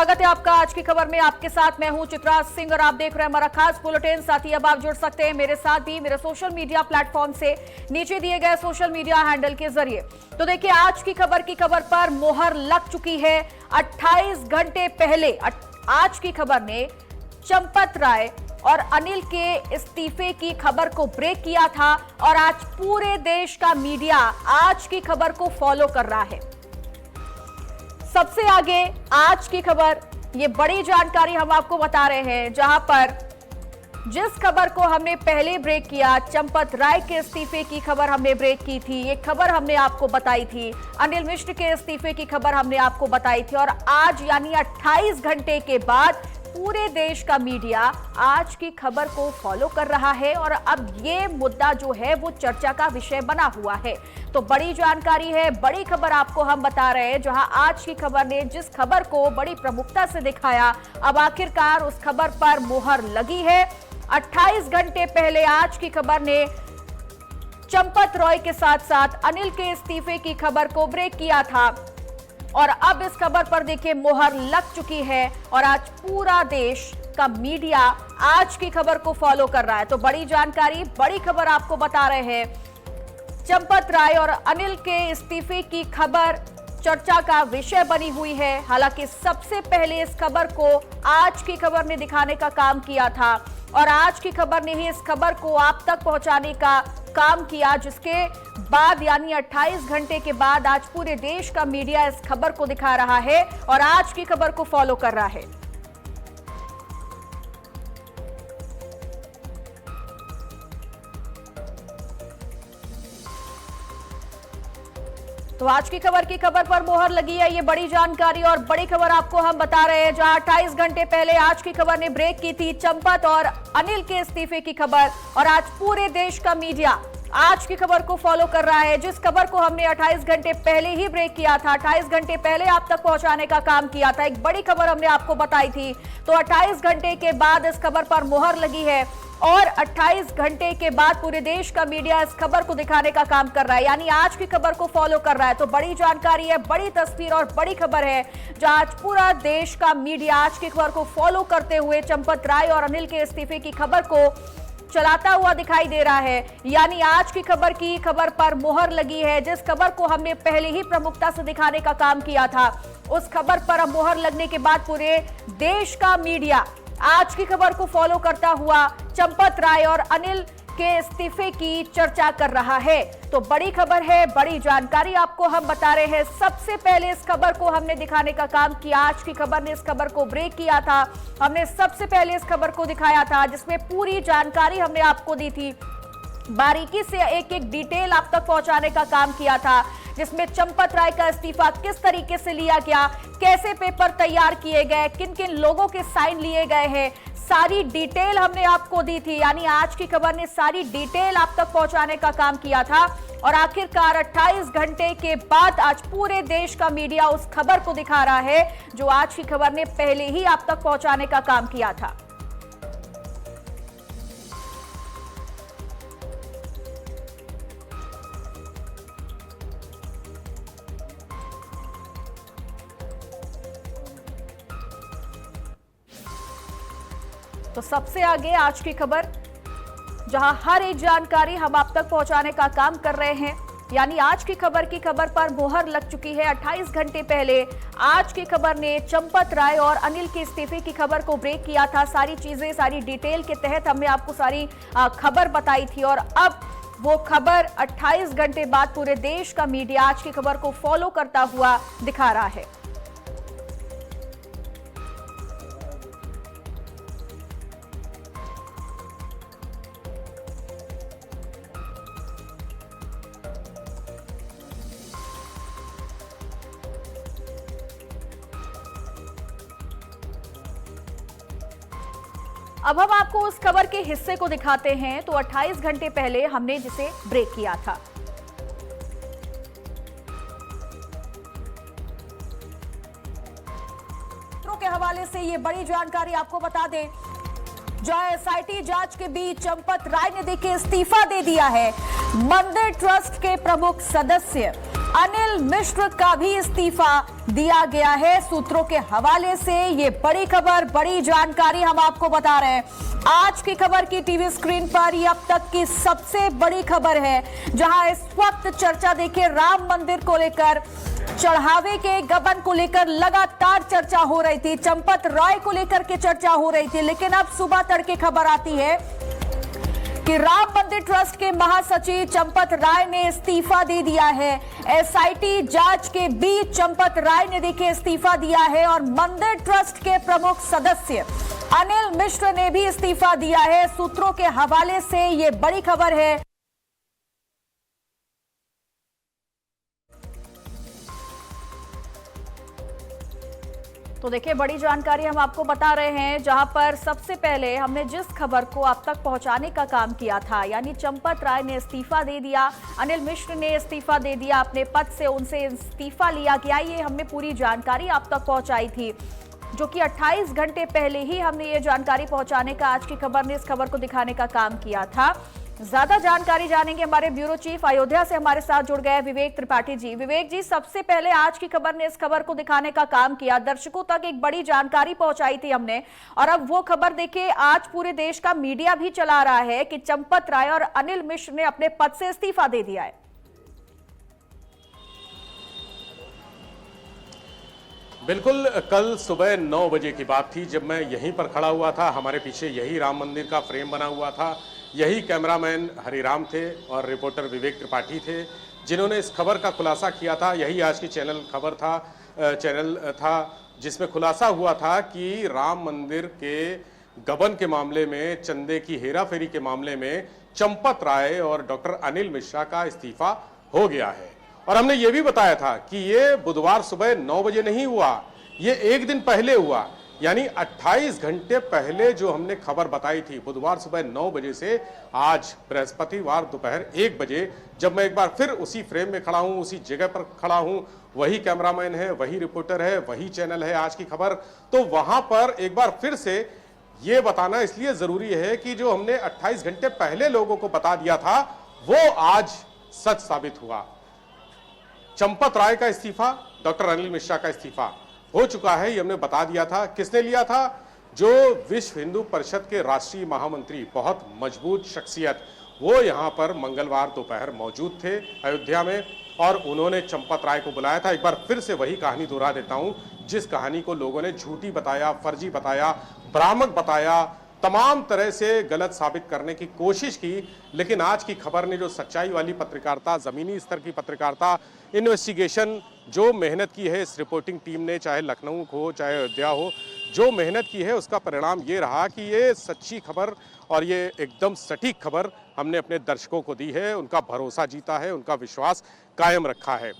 स्वागत है आपका आज की खबर में। आपके साथ मैं हूं चित्रा सिंह और आप देख रहे हैं हमारा खास बुलेटिन। साथ ही अब आप जुड़ सकते हैं मेरे साथ भी मेरे सोशल मीडिया प्लेटफॉर्म से नीचे दिए गए सोशल मीडिया हैंडल के जरिए। तो देखिए, आज की खबर पर मोहर लग चुकी है। 28 घंटे पहले आज की खबर ने चंपत राय और अनिल के इस्तीफे की खबर को ब्रेक किया था और आज पूरे देश का मीडिया आज की खबर को फॉलो कर रहा है। सबसे आगे आज की खबर, ये बड़ी जानकारी हम आपको बता रहे हैं, जहां पर जिस खबर को हमने पहले ब्रेक किया, चंपत राय के इस्तीफे की खबर हमने ब्रेक की थी, ये खबर हमने आपको बताई थी। अनिल मिश्र के इस्तीफे की खबर हमने आपको बताई थी और आज यानी 28 घंटे के बाद पूरे देश का मीडिया आज की खबर को फॉलो कर रहा है और अब ये मुद्दा जो है वो चर्चा का विषय बना हुआ है। तो बड़ी जानकारी है, बड़ी खबर आपको हम बता रहे हैं, जहां आज की खबर ने जिस खबर को बड़ी प्रमुखता से दिखाया, अब आखिरकार उस खबर पर मोहर लगी है। 28 घंटे पहले आज की खबर ने चंपत राय के साथ साथ अनिल के इस्तीफे की खबर को ब्रेक किया था और अब इस खबर पर देखिए मोहर लग चुकी है और आज पूरा देश का मीडिया आज की खबर को फॉलो कर रहा है। तो बड़ी जानकारी, बड़ी खबर आपको बता रहे हैं। चंपत राय और अनिल के इस्तीफे की खबर चर्चा का विषय बनी हुई है। हालांकि सबसे पहले इस खबर को आज की खबर ने दिखाने का काम किया था और आज की खबर ने ही इस खबर को आप तक पहुंचाने का काम किया, जिसके बाद यानी 28 घंटे के बाद आज पूरे देश का मीडिया इस खबर को दिखा रहा है और आज की खबर को फॉलो कर रहा है। तो आज की खबर पर मोहर लगी है, ये बड़ी जानकारी और बड़ी खबर आपको हम बता रहे हैं, जहां 28 घंटे पहले आज की खबर ने ब्रेक की थी चंपत और अनिल के इस्तीफे की खबर और आज पूरे देश का मीडिया आज की खबर को फॉलो कर रहा है। जिस खबर को हमने 28 घंटे पहले ही ब्रेक किया था, 28 घंटे पहले आप तक पहुंचाने का काम किया था, एक बड़ी खबर हमने आपको बताई थी, तो 28 घंटे के बाद इस खबर पर मोहर लगी है और 28 घंटे के बाद पूरे देश का मीडिया इस खबर को दिखाने का काम कर रहा है, यानी आज की खबर को फॉलो कर रहा है। तो बड़ी जानकारी है, बड़ी तस्वीर और बड़ी खबर है, जहां आज पूरा देश का मीडिया आज की खबर को फॉलो करते हुए चंपत राय और अनिल के इस्तीफे की खबर को चलाता हुआ दिखाई दे रहा है। यानी आज की खबर पर मोहर लगी है। जिस खबर को हमने पहले ही प्रमुखता से दिखाने का काम किया था, उस खबर पर अब मोहर लगने के बाद पूरे देश का मीडिया आज की खबर को फॉलो करता हुआ चंपत राय और अनिल के इस्तीफे की चर्चा कर रहा है। तो बड़ी खबर है, बड़ी जानकारी आपको हम बता रहे हैं। सबसे पहले इस खबर को हमने दिखाने का काम किया, आज की खबर ने इस खबर को ब्रेक किया था। हमने सबसे पहले इस खबर को दिखाया था, जिसमें पूरी जानकारी हमने आपको दी थी, बारीकी से एक एक डिटेल आप तक पहुंचाने का काम किया था, जिसमें चंपत राय का इस्तीफा किस तरीके से लिया गया, कैसे पेपर तैयार किए गए, किन किन लोगों के साइन लिए गए हैं, सारी डिटेल हमने आपको दी थी। यानी आज की खबर ने सारी डिटेल आप तक पहुंचाने का काम किया था और आखिरकार 28 घंटे के बाद आज पूरे देश का मीडिया उस खबर को दिखा रहा है जो आज की खबर ने पहले ही आप तक पहुंचाने का काम किया था। तो सबसे आगे आज की खबर, जहां हर एक जानकारी हम आप तक पहुंचाने का काम कर रहे हैं। यानी आज की खबर पर मोहर लग चुकी है। 28 घंटे पहले आज की खबर ने चंपत राय और अनिल के इस्तीफे की खबर को ब्रेक किया था। सारी चीजें, सारी डिटेल के तहत हमने आपको सारी खबर बताई थी और अब वो खबर 28 घंटे बाद पूरे देश का मीडिया आज की खबर को फॉलो करता हुआ दिखा रहा है। अब हम आपको उस खबर के हिस्से को दिखाते हैं। तो 28 घंटे पहले हमने जिसे ब्रेक किया था, के हवाले से ये बड़ी जानकारी आपको बता दें, जहां एसआईटी जांच के बीच चंपत राय ने देखिए इस्तीफा दे दिया है। मंदिर ट्रस्ट के प्रमुख सदस्य अनिल मिश्र का भी इस्तीफा दिया गया है। सूत्रों के हवाले से ये बड़ी खबर, बड़ी जानकारी हम आपको बता रहे हैं। आज की खबर की टीवी स्क्रीन पर ये अब तक की सबसे बड़ी खबर है, जहां इस वक्त चर्चा देखिए राम मंदिर को लेकर, चढ़ावे के गबन को लेकर लगातार चर्चा हो रही थी, चंपत राय को लेकर के चर्चा हो रही थी, लेकिन अब सुबह तड़के खबर आती है कि राम मंदिर ट्रस्ट के महासचिव चंपत राय ने इस्तीफा दे दिया है। एसआईटी जांच के बीच चंपत राय ने देखिए इस्तीफा दिया है और मंदिर ट्रस्ट के प्रमुख सदस्य अनिल मिश्र ने भी इस्तीफा दिया है। सूत्रों के हवाले से ये बड़ी खबर है। तो देखिए बड़ी जानकारी हम आपको बता रहे हैं, जहां पर सबसे पहले हमने जिस खबर को आप तक पहुंचाने का काम किया था, यानी चंपत राय ने इस्तीफा दे दिया, अनिल मिश्र ने इस्तीफा दे दिया अपने पद से, उनसे इस्तीफा लिया गया, ये हमने पूरी जानकारी आप तक पहुंचाई थी, जो कि 28 घंटे पहले ही हमने ये जानकारी पहुंचाने का आज की खबर ने इस खबर को दिखाने का काम किया था। ज्यादा जानकारी जानेंगे, हमारे ब्यूरो चीफ अयोध्या से हमारे साथ जुड़ गए विवेक त्रिपाठी जी। विवेक जी, सबसे पहले आज की खबर ने इस खबर को दिखाने का काम किया, दर्शकों तक एक बड़ी जानकारी पहुंचाई थी हमने, और अब वो खबर देखिए आज पूरे देश का मीडिया भी चला रहा है कि चंपत राय और अनिल मिश्र ने अपने पद से इस्तीफा दे दिया है। बिल्कुल, कल सुबह 9 बजे की बात थी जब मैं यहीं पर खड़ा हुआ था। हमारे पीछे यही राम मंदिर का फ्रेम बना हुआ था, यही कैमरामैन हरिराम थे और रिपोर्टर विवेक त्रिपाठी थे जिन्होंने इस खबर का खुलासा किया था। यही आज की चैनल था जिसमें खुलासा हुआ था कि राम मंदिर के गबन के मामले में, चंदे की हेराफेरी के मामले में चंपत राय और डॉक्टर अनिल मिश्रा का इस्तीफा हो गया है। और हमने ये भी बताया था कि ये बुधवार सुबह 9 बजे नहीं हुआ, ये एक दिन पहले हुआ, यानी 28 घंटे पहले जो हमने खबर बताई थी, बुधवार सुबह 9 बजे से आज बृहस्पतिवार दोपहर 1 बजे, जब मैं एक बार फिर उसी फ्रेम में खड़ा हूं, उसी जगह पर खड़ा हूं, वही कैमरामैन है, वही रिपोर्टर है, वही चैनल है आज की खबर, तो वहां पर एक बार फिर से ये बताना इसलिए जरूरी है कि जो हमने 28 घंटे पहले लोगों को बता दिया था वो आज सच साबित हुआ। चंपत राय का इस्तीफा, डॉक्टर अनिल मिश्रा का इस्तीफा हो चुका है, ये हमने बता दिया था। किसने लिया था? जो विश्व हिंदू परिषद के राष्ट्रीय महामंत्री, बहुत मजबूत शख्सियत, वो यहाँ पर मंगलवार दोपहर मौजूद थे अयोध्या में और उन्होंने चंपत राय को बुलाया था। एक बार फिर से वही कहानी दोहरा देता हूँ, जिस कहानी को लोगों ने झूठी बताया, फर्जी बताया, भ्रामक बताया, तमाम तरह से गलत साबित करने की कोशिश की, लेकिन आज की खबर ने जो सच्चाई वाली पत्रकारिता, जमीनी स्तर की पत्रकारिता, इन्वेस्टिगेशन जो मेहनत की है इस रिपोर्टिंग टीम ने, चाहे लखनऊ हो चाहे अयोध्या हो, जो मेहनत की है उसका परिणाम ये रहा कि ये सच्ची खबर और ये एकदम सटीक खबर हमने अपने दर्शकों को दी है, उनका भरोसा जीता है, उनका विश्वास कायम रखा है।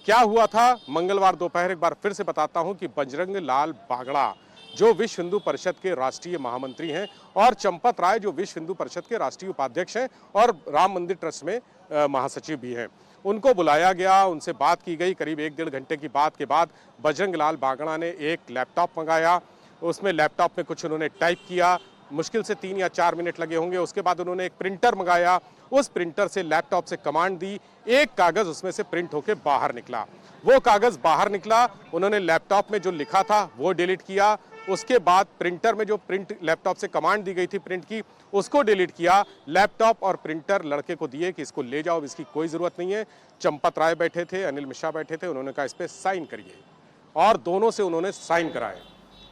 क्या हुआ था मंगलवार दोपहर, एक बार फिर से बताता हूँ कि बजरंग लाल बागड़ा जो विश्व हिंदू परिषद के राष्ट्रीय महामंत्री हैं और चंपत राय जो विश्व हिंदू परिषद के राष्ट्रीय उपाध्यक्ष हैं और राम मंदिर ट्रस्ट में महासचिव भी हैं, उनको बुलाया गया, उनसे बात की गई। करीब 1-1.5 घंटे की बात के बाद बजरंग लाल बागड़ा ने एक लैपटॉप मंगाया, उसमें लैपटॉप में कुछ उन्होंने टाइप किया, मुश्किल से 3 या 4 मिनट लगे होंगे। उसके बाद उन्होंने एक प्रिंटर मंगाया, उस प्रिंटर से लैपटॉप से कमांड दी, एक कागज़ उसमें से प्रिंट होकर बाहर निकला। वो कागज़ बाहर निकला, उन्होंने लैपटॉप में जो लिखा था वो डिलीट किया, उसके बाद प्रिंटर में जो प्रिंट लैपटॉप से कमांड दी गई थी प्रिंट की, उसको डिलीट किया। लैपटॉप और प्रिंटर लड़के को दिए कि इसको ले जाओ, इसकी कोई ज़रूरत नहीं है। चंपत राय बैठे थे, अनिल मिश्रा बैठे थे, उन्होंने कहा इस पर साइन करिए और दोनों से उन्होंने साइन कराए।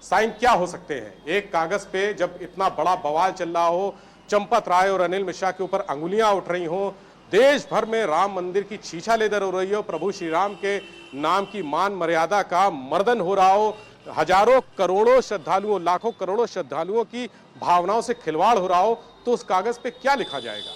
साइन क्या हो सकते हैं? एक कागज़ पे जब इतना बड़ा बवाल चल रहा हो, चंपत राय और अनिल मिश्रा के ऊपर अंगुलियां उठ रही हों, देश भर में राम मंदिर की छीछा लेदर हो रही हो, प्रभु श्री राम के नाम की मान मर्यादा का मर्दन हो रहा हो, हजारों करोड़ों श्रद्धालुओं, लाखों करोड़ों श्रद्धालुओं की भावनाओं से खिलवाड़ हो रहा हो, तो उस कागज पे क्या लिखा जाएगा?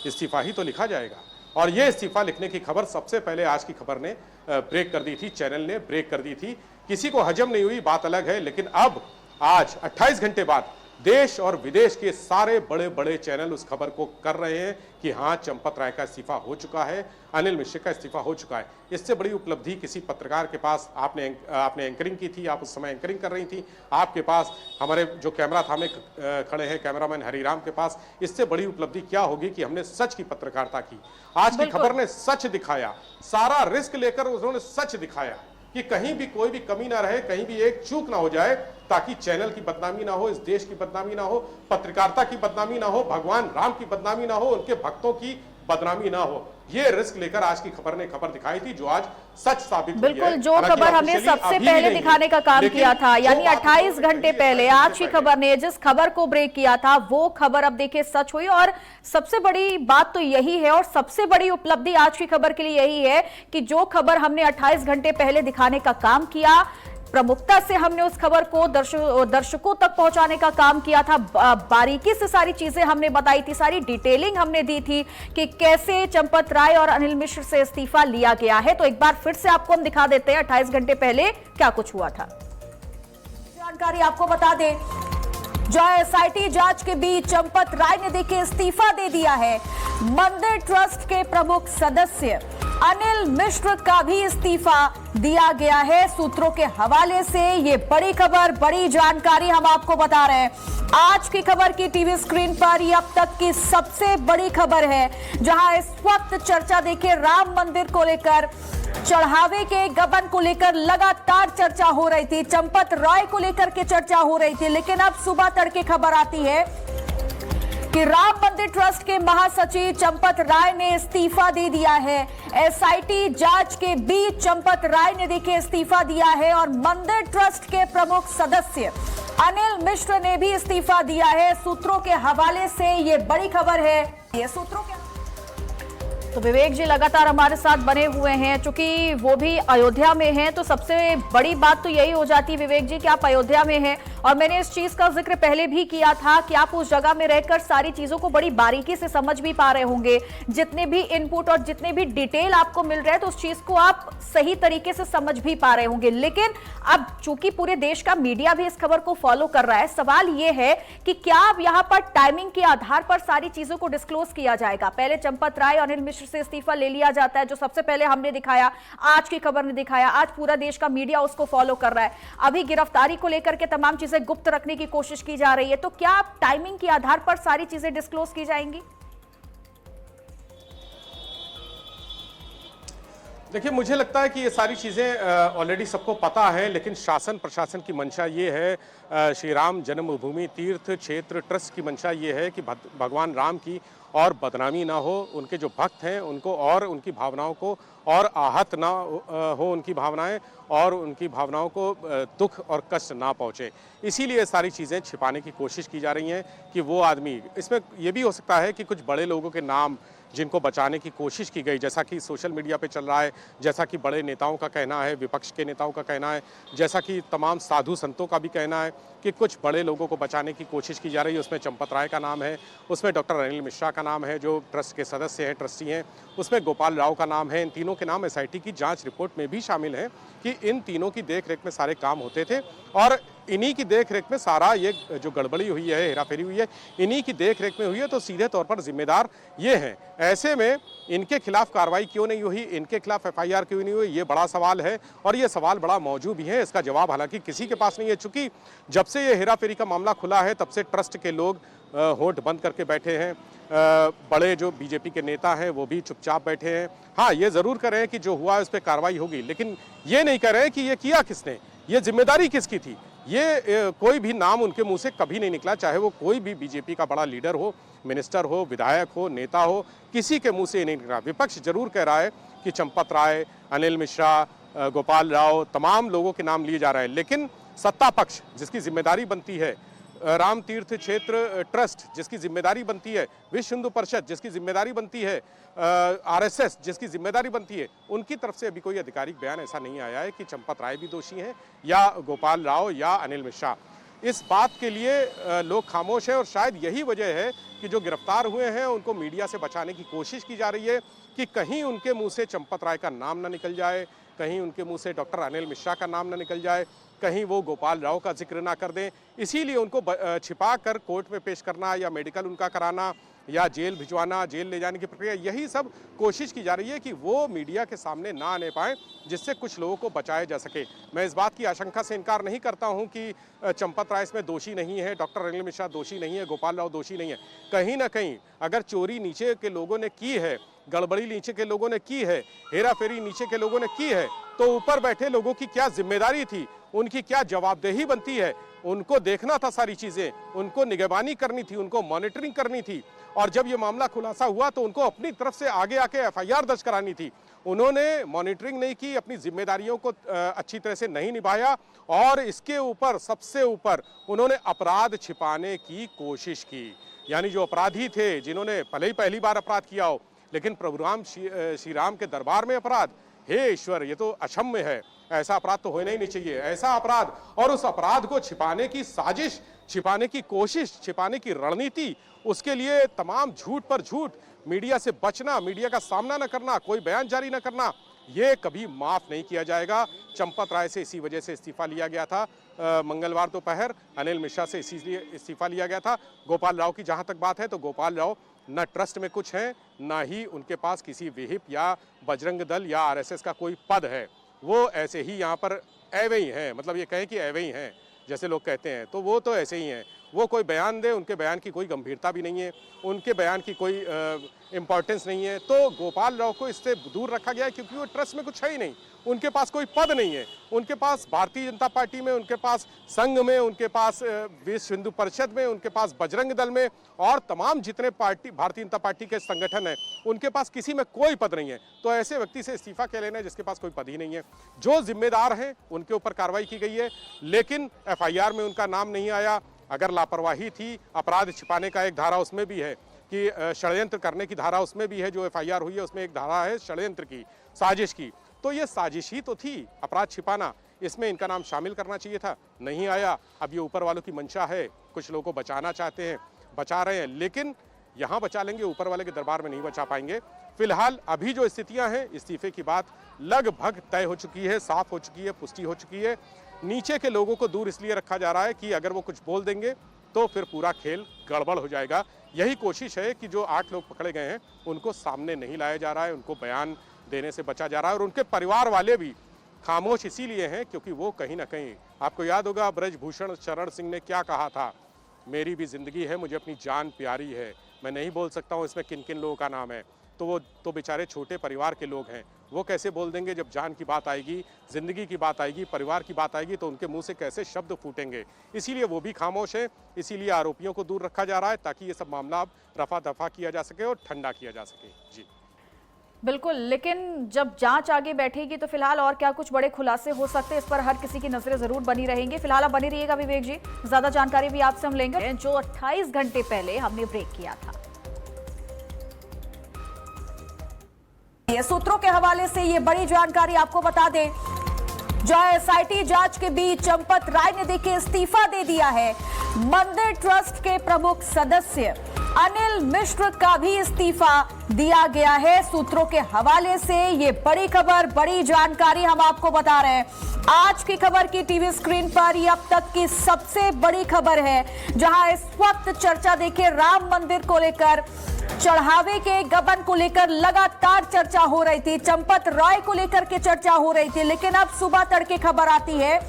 इस्तीफा ही तो लिखा जाएगा। और ये इस्तीफा लिखने की खबर सबसे पहले आज की खबर ने ब्रेक कर दी थी, चैनल ने ब्रेक कर दी थी। किसी को हजम नहीं हुई, बात अलग है, लेकिन अब आज 28 घंटे बाद देश और विदेश के सारे बड़े बड़े चैनल उस खबर को कर रहे हैं कि हाँ, चंपत राय का इस्तीफा हो चुका है, अनिल मिश्र का इस्तीफा हो चुका है। इससे बड़ी उपलब्धि किसी पत्रकार के पास, आपने एंकरिंग की थी, आप उस समय एंकरिंग कर रही थी, आपके पास हमारे जो कैमरा थामे खड़े हैं कैमरामैन हरिराम के पास, इससे बड़ी उपलब्धि क्या होगी कि हमने सच की पत्रकारिता की। आज की खबर ने सच दिखाया, सारा रिस्क लेकर उन्होंने सच दिखाया कि कहीं भी कोई भी कमी ना रहे, कहीं भी एक चूक ना हो जाए, ताकि चैनल की बदनामी ना हो, इस देश की बदनामी ना हो, पत्रकारिता की बदनामी ना हो, भगवान राम की बदनामी ना हो, उनके भक्तों की बदनामी ना हो। ये रिस्क लेकर आज की खबर ने खबर दिखाई थी, जो आज सच साबित हुई है। बिल्कुल, जो खबर हमने सबसे पहले दिखाने का काम किया था, यानी 28 घंटे पहले आज की खबर ने जिस खबर को ब्रेक किया था, वो खबर अब देखिए सच हुई। और सबसे बड़ी बात तो यही है, और सबसे बड़ी उपलब्धि आज की खबर के लिए यही है कि जो खबर हमने 28 घंटे पहले दिखाने का काम किया, प्रमुखता से हमने उस खबर को दर्शकों तक पहुंचाने का काम किया था। बारीकी से सारी चीजें हमने बताई थी, सारी डिटेलिंग हमने दी थी कि कैसे चंपत राय और अनिल मिश्र से इस्तीफा लिया गया है। तो एक बार फिर से आपको हम दिखा देते हैं 28 घंटे पहले क्या कुछ हुआ था। जानकारी आपको बता दें, जो एसआईटी जांच के बीच चंपत राय ने देखिए इस्तीफा दे दिया है। मंदिर ट्रस्ट के प्रमुख सदस्य अनिल मिश्र का भी इस्तीफा दिया गया है। सूत्रों के हवाले से ये बड़ी खबर, बड़ी जानकारी हम आपको बता रहे हैं। आज की खबर की टीवी स्क्रीन पर ये अब तक की सबसे बड़ी खबर है, जहां इस वक्त चर्चा देखिए राम मंदिर को लेकर, चढ़ावे के गबन को लेकर लगातार चर्चा हो रही थी, चंपत राय को लेकर के चर्चा हो रही थी। लेकिन अब सुबह तड़के खबर आती है कि राम मंदिर ट्रस्ट के महासचिव चंपत राय ने इस्तीफा दे दिया है। एसआईटी जांच के बीच चंपत राय ने देखिए इस्तीफा दिया है, और मंदिर ट्रस्ट के प्रमुख सदस्य अनिल मिश्र ने भी इस्तीफा दिया है। सूत्रों के हवाले से ये बड़ी खबर है। ये सूत्रों के तो विवेक जी लगातार हमारे साथ बने हुए हैं, चूंकि वो भी अयोध्या में हैं, तो सबसे बड़ी बात तो यही हो जाती है विवेक जी कि आप अयोध्या में हैं, और मैंने इस चीज का जिक्र पहले भी किया था कि आप उस जगह में रहकर सारी चीजों को बड़ी बारीकी से समझ भी पा रहे होंगे। जितने भी इनपुट और जितने भी डिटेल आपको मिल रहे हैं, तो उस चीज को आप सही तरीके से समझ भी पा रहे होंगे। लेकिन अब चूंकि पूरे देश का मीडिया भी इस खबर को फॉलो कर रहा है, सवाल ये है कि क्या अब यहां पर टाइमिंग के आधार पर सारी चीजों को डिस्क्लोज किया जाएगा? पहले चंपत राय और अनिल मिश्र से इस्तीफा ले लिया जाता है, जो सबसे पहले हमने दिखाया, आज की खबर ने दिखाया, आज पूरा देश का मीडिया उसको फॉलो कर रहा है। अभी गिरफ्तारी को लेकर के तमाम चीजें गुप्त रखने की कोशिश की जा रही है, तो क्या टाइमिंग के आधार पर सारी चीजें डिस्क्लोज की जाएंगी? देखिए, मुझे लगता है कि ये सारी चीज़ें ऑलरेडी सबको पता है, लेकिन शासन प्रशासन की मंशा ये है, श्री राम जन्मभूमि तीर्थ क्षेत्र ट्रस्ट की मंशा ये है कि भगवान राम की और बदनामी ना हो, उनके जो भक्त हैं उनको और उनकी भावनाओं को और आहत ना हो उनकी भावनाएं, और उनकी भावनाओं को दुख और कष्ट ना पहुंचे। इसीलिए सारी चीज़ें छिपाने की कोशिश की जा रही हैं कि वो आदमी, इसमें ये भी हो सकता है कि कुछ बड़े लोगों के नाम जिनको बचाने की कोशिश की गई, जैसा कि सोशल मीडिया पे चल रहा है, जैसा कि बड़े नेताओं का कहना है, विपक्ष के नेताओं का कहना है, जैसा कि तमाम साधु संतों का भी कहना है कि कुछ बड़े लोगों को बचाने की कोशिश की जा रही है। उसमें चंपत राय का नाम है, उसमें डॉक्टर अनिल मिश्रा का नाम है जो ट्रस्ट के सदस्य हैं, ट्रस्टी हैं, उसमें गोपाल राव का नाम है। इन तीनों के नाम एसआईटी की जांच रिपोर्ट में भी शामिल हैं कि इन तीनों की देखरेख में सारे काम होते थे, और इन्हीं की देखरेख में सारा ये जो गड़बड़ी हुई है, हेराफेरी हुई है, इन्हीं की देखरेख में हुई है। तो सीधे तौर पर जिम्मेदार ये हैं। ऐसे में इनके खिलाफ कार्रवाई क्यों नहीं हुई, इनके खिलाफ एफआईआर क्यों नहीं हुई, ये बड़ा सवाल है, और ये सवाल बड़ा मौजूद भी है। इसका जवाब हालांकि किसी के पास नहीं है, चूंकि जब से ये हेराफेरी का मामला खुला है तब से ट्रस्ट के लोग होठ बंद करके बैठे हैं। बड़े जो बीजेपी के नेता हैं वो भी चुपचाप बैठे हैं। हाँ, ये जरूर कह रहे हैं कि जो हुआ उस पर कार्रवाई होगी, लेकिन ये नहीं कह रहे हैं कि ये किया किसने, ये जिम्मेदारी किसकी थी। ये कोई भी नाम उनके मुंह से कभी नहीं निकला, चाहे वो कोई भी बीजेपी का बड़ा लीडर हो, मिनिस्टर हो, विधायक हो, नेता हो, किसी के मुंह से नहीं निकला। विपक्ष जरूर कह रहा है कि चंपत राय, अनिल मिश्रा, गोपाल राव, तमाम लोगों के नाम लिए जा रहे हैं, लेकिन सत्ता पक्ष जिसकी जिम्मेदारी बनती है, राम तीर्थ क्षेत्र ट्रस्ट जिसकी जिम्मेदारी बनती है, विश्व हिंदू परिषद जिसकी जिम्मेदारी बनती है, आरएसएस जिसकी जिम्मेदारी बनती है, उनकी तरफ से अभी कोई आधिकारिक बयान ऐसा नहीं आया है कि चंपत राय भी दोषी हैं या गोपाल राव या अनिल मिश्रा। इस बात के लिए लोग खामोश हैं, और शायद यही वजह है कि जो गिरफ्तार हुए हैं उनको मीडिया से बचाने की कोशिश की जा रही है कि कहीं उनके मुंह से चंपत राय का नाम ना निकल जाए, कहीं उनके मुंह से डॉक्टर अनिल मिश्रा का नाम ना निकल जाए, कहीं वो गोपाल राव का जिक्र ना कर दें, इसीलिए उनको छिपा कर कोर्ट में पेश करना या मेडिकल उनका कराना या जेल भिजवाना, जेल ले जाने की प्रक्रिया, यही सब कोशिश की जा रही है कि वो मीडिया के सामने ना आने पाए, जिससे कुछ लोगों को बचाया जा सके। मैं इस बात की आशंका से इनकार नहीं करता हूं कि चंपत राय इसमें दोषी नहीं है, डॉक्टर अनिल मिश्रा दोषी नहीं है, गोपाल राव दोषी नहीं है। कहीं ना कहीं अगर चोरी नीचे के लोगों ने की है, गड़बड़ी नीचे के लोगों ने की है, हेराफेरी नीचे के लोगों ने की है, तो ऊपर बैठे लोगों की क्या जिम्मेदारी थी, उनकी क्या जवाबदेही बनती है। उनको देखना था सारी चीजें, उनको निगरानी करनी थी, उनको मॉनिटरिंग करनी थी। और जब ये मामला खुलासा हुआ तो उनको अपनी तरफ से आगे आके एफआईआर दर्ज करानी थी। उन्होंने मॉनिटरिंग नहीं की, अपनी जिम्मेदारियों को अच्छी तरह से नहीं निभाया और इसके ऊपर सबसे ऊपर उन्होंने अपराध छिपाने की कोशिश की। यानी जो अपराधी थे, जिन्होंने भले ही पहली बार अपराध किया हो, लेकिन प्रभु राम श्री राम के दरबार में अपराध, हे ईश्वर, ये तो अक्षम्य है। ऐसा अपराध तो होना ही नहीं चाहिए। ऐसा अपराध और उस अपराध को छिपाने की साजिश, छिपाने की कोशिश, छिपाने की रणनीति, उसके लिए तमाम झूठ पर झूठ, मीडिया से बचना, मीडिया का सामना न करना, कोई बयान जारी न करना, ये कभी माफ नहीं किया जाएगा। चंपत राय से इसी वजह से इस्तीफा लिया गया था। मंगलवार दोपहर अनिल मिश्रा से इसीलिए इस्तीफा लिया गया था। गोपाल राव की जहां तक बात है तो गोपाल राव न ट्रस्ट में कुछ है, न ही उनके पास किसी विहिप या बजरंग दल या आरएसएस का कोई पद है। वो ऐसे ही यहाँ पर ऐवे ही हैं, मतलब ये कहें कि ऐवे ही हैं जैसे लोग कहते हैं, तो वो तो ऐसे ही हैं। वो कोई बयान दे, उनके बयान की कोई गंभीरता भी नहीं है, उनके बयान की कोई इम्पोर्टेंस नहीं है। तो गोपाल राव को इससे दूर रखा गया है क्योंकि वो ट्रस्ट में कुछ है ही नहीं, उनके पास कोई पद नहीं है। उनके पास भारतीय जनता पार्टी में, उनके पास संघ में, उनके पास विश्व हिंदू परिषद में, उनके पास बजरंग दल में और तमाम जितने पार्टी भारतीय जनता पार्टी के संगठन हैं, उनके पास किसी में कोई पद नहीं है। तो ऐसे व्यक्ति से इस्तीफा क्या लेना है जिसके पास कोई पद ही नहीं है। जो जिम्मेदार हैं उनके ऊपर कार्रवाई की गई है, लेकिन एफआईआर में उनका नाम नहीं आया। अगर लापरवाही थी, अपराध छिपाने का एक धारा उसमें भी है कि षड्यंत्र करने की धारा उसमें भी है। जो एफआईआर हुई है उसमें एक धारा है षड्यंत्र की, साजिश की। तो ये साजिश ही तो थी, अपराध छिपाना, इसमें इनका नाम शामिल करना चाहिए था, नहीं आया। अब ये ऊपर वालों की मंशा है, कुछ लोगों को बचाना चाहते हैं, बचा रहे हैं, लेकिन यहाँ बचा लेंगे, ऊपर वाले के दरबार में नहीं बचा पाएंगे। फिलहाल अभी जो स्थितियां हैं, इस्तीफे की बात लगभग तय हो चुकी है, साफ हो चुकी है, पुष्टि हो चुकी है। नीचे के लोगों को दूर इसलिए रखा जा रहा है कि अगर वो कुछ बोल देंगे तो फिर पूरा खेल गड़बड़ हो जाएगा। यही कोशिश है कि जो 8 लोग पकड़े गए हैं उनको सामने नहीं लाया जा रहा है, उनको बयान देने से बचा जा रहा है। और उनके परिवार वाले भी खामोश इसीलिए हैं क्योंकि वो कहीं ना कहीं, आपको याद होगा ब्रजभूषण शरण सिंह ने क्या कहा था, मेरी भी जिंदगी है, मुझे अपनी जान प्यारी है, मैं नहीं बोल सकता हूँ इसमें किन किन लोगों का नाम है। तो वो तो बेचारे छोटे परिवार के लोग हैं, वो कैसे बोल देंगे जब जान की बात आएगी, जिंदगी की बात आएगी, परिवार की बात आएगी, तो उनके मुंह से कैसे शब्द फूटेंगे। इसीलिए वो भी खामोश है, इसीलिए आरोपियों को दूर रखा जा रहा है ताकि ये सब मामला अब रफा दफा किया जा सके और ठंडा किया जा सके। जी बिल्कुल, लेकिन जब जांच आगे बैठेगी तो फिलहाल और क्या कुछ बड़े खुलासे हो सकते हैं, इस पर हर किसी की नजरें जरूर बनी रहेंगी। फिलहाल आप बनी रहिएगा विवेक जी, ज्यादा जानकारी भी आपसे हम लेंगे। जो 28 घंटे पहले हमने ब्रेक किया था, ये सूत्रों के हवाले से ये बड़ी जानकारी आपको बता दें। जो एसआईटी जांच के बीच चंपत राय ने देखिए इस्तीफा दे दिया है। मंदिर ट्रस्ट के प्रमुख सदस्य अनिल मिश्र का भी इस्तीफा दिया गया है। सूत्रों के हवाले से ये बड़ी खबर, बड़ी जानकारी हम आपको बता रहे हैं। आज की खबर की टीवी स्क्रीन पर ये अब तक की सबसे बड़ी खबर है, जहां इस वक्त चर्चा देखिए राम मंदिर को लेकर, चढ़ावे के गबन को लेकर लगातार चर्चा हो रही थी, चंपत राय को लेकर के चर्चा हो रही थी। लेकिन अब सुबह तड़के खबर आती है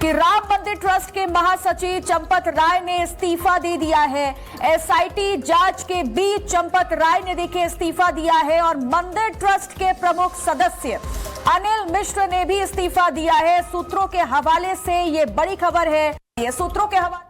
कि राम मंदिर ट्रस्ट के महासचिव चंपत राय ने इस्तीफा दे दिया है। एसआईटी जांच के बीच चंपत राय ने देखिए इस्तीफा दिया है और मंदिर ट्रस्ट के प्रमुख सदस्य अनिल मिश्र ने भी इस्तीफा दिया है। सूत्रों के हवाले से ये बड़ी खबर है। ये सूत्रों के हवाले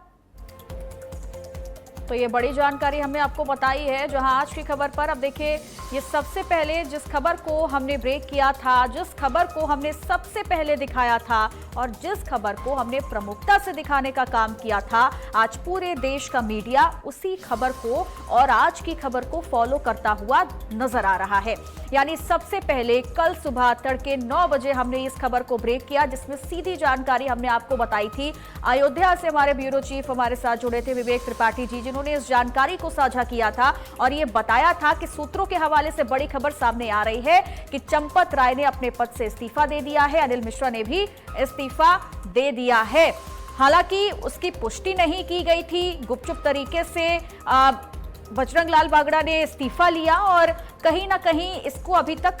तो ये बड़ी जानकारी हमने आपको बताई है। जहां आज की खबर पर अब देखिए, ये सबसे पहले जिस खबर को हमने ब्रेक किया था, जिस खबर को हमने सबसे पहले दिखाया था और जिस खबर को हमने प्रमुखता से दिखाने का काम किया था, आज पूरे देश का मीडिया उसी खबर को और आज की खबर को फॉलो करता हुआ नजर आ रहा है। यानी सबसे पहले कल सुबह तड़के 9 बजे हमने इस खबर को ब्रेक किया, जिसमें सीधी जानकारी हमने आपको बताई थी। अयोध्या से हमारे ब्यूरो चीफ हमारे साथ जुड़े थे विवेक त्रिपाठी जी, जिन्होंने उन्होंने इस जानकारी को साझा किया था और ये बताया था कि सूत्रों के हवाले से बड़ी खबर सामने आ रही है कि चंपत राय ने अपने पद से इस्तीफा दे दिया है, अनिल मिश्रा ने भी इस्तीफा दे दिया है। हालांकि उसकी पुष्टि नहीं की गई थी, गुपचुप तरीके से बजरंग लाल बागड़ा ने इस्तीफा लिया और कहीं ना कहीं इसको अभी तक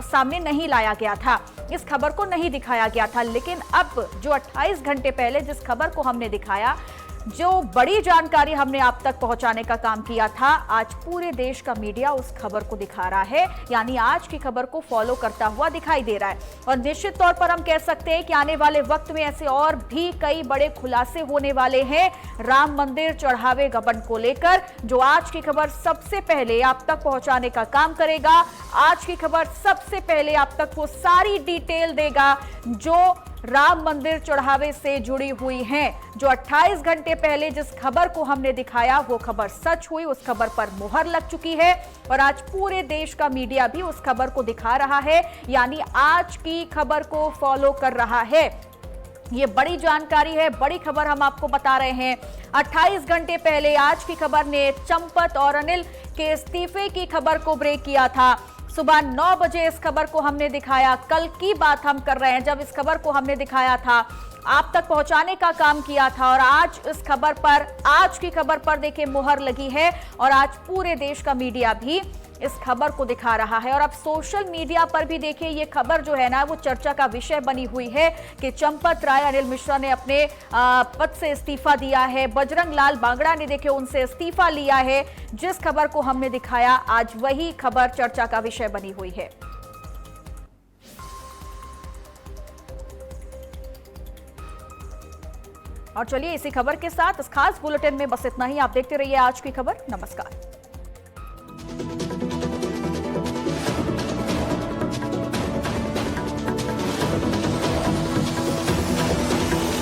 सामने नहीं लाया गया था, इस खबर को नहीं दिखाया गया था। लेकिन अब जो 28 घंटे पहले जिस खबर को हमने दिखाया, जो बड़ी जानकारी हमने आप तक पहुंचाने का काम किया था, आज पूरे देश का मीडिया उस खबर को दिखा रहा है, यानी आज की खबर को फॉलो करता हुआ दिखाई दे रहा है। और निश्चित तौर पर हम कह सकते हैं कि आने वाले वक्त में ऐसे और भी कई बड़े खुलासे होने वाले हैं राम मंदिर चढ़ावे गबन को लेकर, जो आज की खबर सबसे पहले आप तक पहुंचाने का काम करेगा। आज की खबर सबसे पहले आप तक वो सारी डिटेल देगा जो राम मंदिर चढ़ावे से जुड़ी हुई हैं। जो 28 घंटे पहले जिस खबर को हमने दिखाया वो खबर सच हुई, उस खबर पर मुहर लग चुकी है और आज पूरे देश का मीडिया भी उस खबर को दिखा रहा है, यानी आज की खबर को फॉलो कर रहा है। ये बड़ी जानकारी है, बड़ी खबर हम आपको बता रहे हैं। 28 घंटे पहले आज की खबर ने चंपत और अनिल के इस्तीफे की खबर को ब्रेक किया था। सुबह 9 बजे इस खबर को हमने दिखाया, कल की बात हम कर रहे हैं जब इस खबर को हमने दिखाया था, आप तक पहुंचाने का काम किया था और आज इस खबर पर, आज की खबर पर देखिए मुहर लगी है और आज पूरे देश का मीडिया भी इस खबर को दिखा रहा है। और अब सोशल मीडिया पर भी देखिए ये खबर जो है ना वो चर्चा का विषय बनी हुई है कि चंपत राय, अनिल मिश्रा ने अपने पद से इस्तीफा दिया है, बजरंग लाल बागड़ा ने देखिए उनसे इस्तीफा लिया है। जिस खबर को हमने दिखाया आज वही खबर चर्चा का विषय बनी हुई है। और चलिए इसी खबर के साथ इस खास बुलेटिन में बस इतना ही। आप देखते रहिए आज की खबर। नमस्कार।